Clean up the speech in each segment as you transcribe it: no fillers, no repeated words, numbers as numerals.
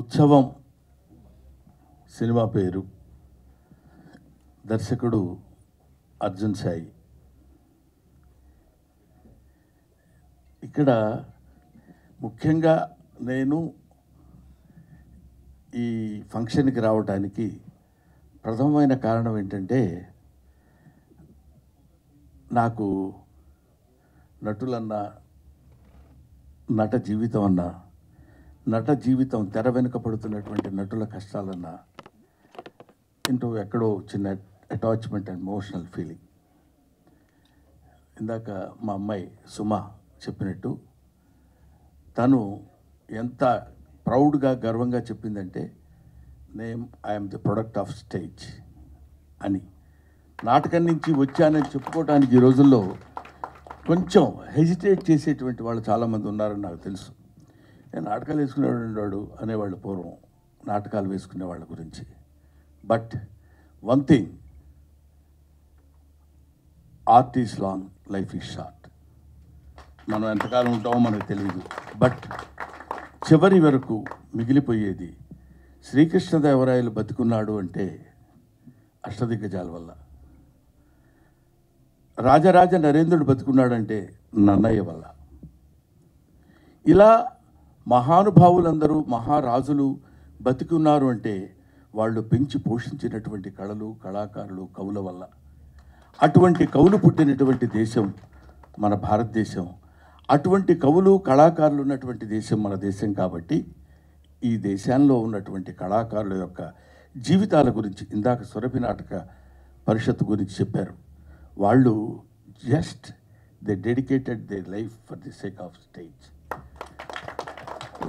ఉత్సవం సినిమా పేరు, దర్శకుడు అర్జున్ సాయి. ఇక్కడ ముఖ్యంగా నేను ఈ ఫంక్షన్కి రావడానికి ప్రథమమైన కారణం ఏంటంటే, నాకు నటులన్నా, నట జీవితం అన్నా, నట జీవితం తెర వెనుక పడుతున్నటువంటి నటుల కష్టాలన్నా ఎక్కడో చిన్న అటాచ్మెంట్ అండ్ ఎమోషనల్ ఫీలింగ్. ఇందాక మా అమ్మాయి సుమ చెప్పినట్టు, తను ఎంత ప్రౌడ్గా గర్వంగా చెప్పిందంటే, I'm the product of stage అని. నాటకం నుంచి వచ్చానని చెప్పుకోవడానికి ఈ రోజుల్లో కొంచెం హెజిటేట్ చేసేటువంటి వాళ్ళు చాలామంది ఉన్నారని నాకు తెలుసు. నేను నాటకాలు వేసుకునేవాడు అనేవాళ్ళు పూర్వం, నాటకాలు వేసుకునే వాళ్ళ గురించి. But one thing, art is long, life is short. మనం ఎంతకాలం ఉంటామో మనకు తెలియదు. బట్ చివరి వరకు మిగిలిపోయేది, శ్రీకృష్ణదేవరాయలు బతికున్నాడు అంటే అష్టదిగ్గజాల వల్ల, రాజరాజ నరేంద్రుడు బతుకున్నాడంటే నన్నయ్య వల్ల. ఇలా మహానుభావులందరూ, మహారాజులు బతికున్నారు అంటే వాళ్ళు పెంచి పోషించినటువంటి కళలు, కళాకారులు, కవుల వల్ల. అటువంటి కవులు పుట్టినటువంటి దేశం మన భారతదేశం. అటువంటి కవులు, కళాకారులు ఉన్నటువంటి దేశం మన దేశం. కాబట్టి ఈ దేశంలో ఉన్నటువంటి కళాకారుల యొక్క జీవితాల గురించి ఇందాక సురభి నాటక పరిషత్తు గురించి చెప్పారు. వాళ్ళు just they dedicated they life for the sake of stage.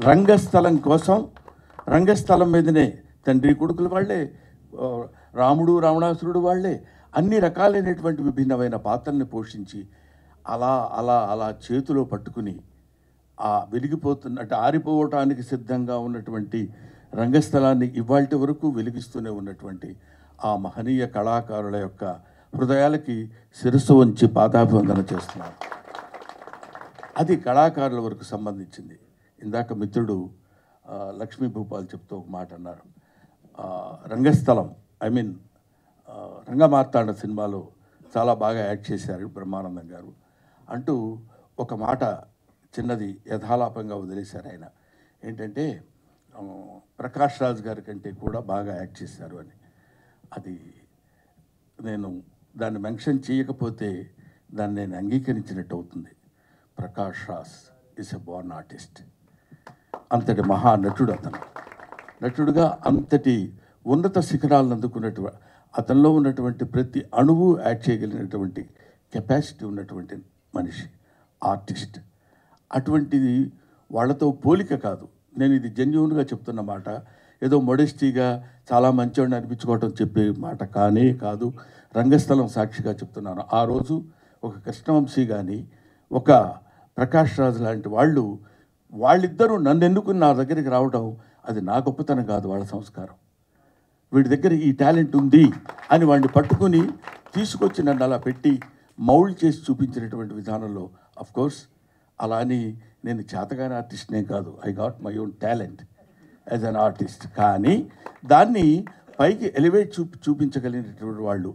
రంగస్థలం కోసం, రంగస్థలం మీదనే తండ్రి కొడుకులు వాళ్ళే, రాముడు రావణాసురుడు వాళ్ళే, అన్ని రకాలైనటువంటి విభిన్నమైన పాత్రల్ని పోషించి అలా అలా అలా చేతిలో పట్టుకుని ఆ వెలిగిపోతున్నట్టు ఆరిపోవటానికి సిద్ధంగా ఉన్నటువంటి రంగస్థలాన్ని ఇవాల్టి వరకు వెలిగిస్తూనే ఉన్నటువంటి ఆ మహనీయ కళాకారుల యొక్క హృదయాలకి శిరస్సు వంచి పాదాభివందన చేస్తున్నారు. అది కళాకారుల వరకు సంబంధించింది. ఇందాక మిత్రుడు లక్ష్మీ భూపాల్ చెప్తూ ఒక మాట అన్నారు. రంగస్థలం, రంగమార్తాండ సినిమాలో చాలా బాగా యాక్ట్ చేశారు బ్రహ్మానందం గారు అంటూ ఒక మాట చిన్నది యథాలాపంగా వదిలేశారు ఆయన. ఏంటంటే, ప్రకాష్ రాజ్ గారి కంటే కూడా బాగా యాక్ట్ చేశారు అని. అది నేను దాన్ని మెన్షన్ చేయకపోతే దాన్ని నేను అంగీకరించినట్టు అవుతుంది. Prakash Raj is a Born artist. అంతటి మహానటుడు అతను. నటుడుగా అంతటి ఉన్నత శిఖరాలను అందుకున్నటువంటి, అతనిలో ఉన్నటువంటి ప్రతి అణువు యాక్ట్ చేయగలిగినటువంటి కెపాసిటీ ఉన్నటువంటి మనిషి, ఆర్టిస్ట్. అటువంటిది వాళ్ళతో పోలిక కాదు. నేను ఇది జెన్యూన్గా చెప్తున్న మాట, ఏదో మొడెస్టీగా చాలా మంచివాడిని అనిపించుకోవటం చెప్పే మాట కానే కాదు. రంగస్థలం సాక్షిగా చెప్తున్నాను. ఆ రోజు ఒక కృష్ణవంశీ కానీ, ఒక ప్రకాష్ రాజ్ లాంటి వాళ్ళిద్దరూ నన్ను ఎన్నుకుని నా దగ్గరికి రావడం, అది నా గొప్పతనం కాదు, వాళ్ళ సంస్కారం. వీడి దగ్గర ఈ టాలెంట్ ఉంది అని వాడిని పట్టుకుని తీసుకొచ్చి నన్ను అలా పెట్టి మౌల్డ్ చేసి చూపించినటువంటి విధానంలో, అఫ్కోర్స్ అలా అని నేను చేతగాని ఆర్టిస్ట్నే కాదు, I got my own talent as an artist. కానీ దాన్ని పైకి ఎలివేట్ చూపించగలిగినటువంటి వాళ్ళు.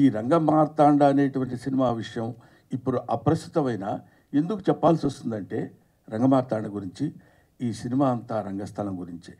ఈ రంగమార్తాండ అనేటువంటి సినిమా విషయం ఇప్పుడు అప్రస్తుతమైన ఎందుకు చెప్పాల్సి వస్తుందంటే, రంగమార్తాండ గురించి, ఈ సినిమా అంతా రంగస్థలం గురించే.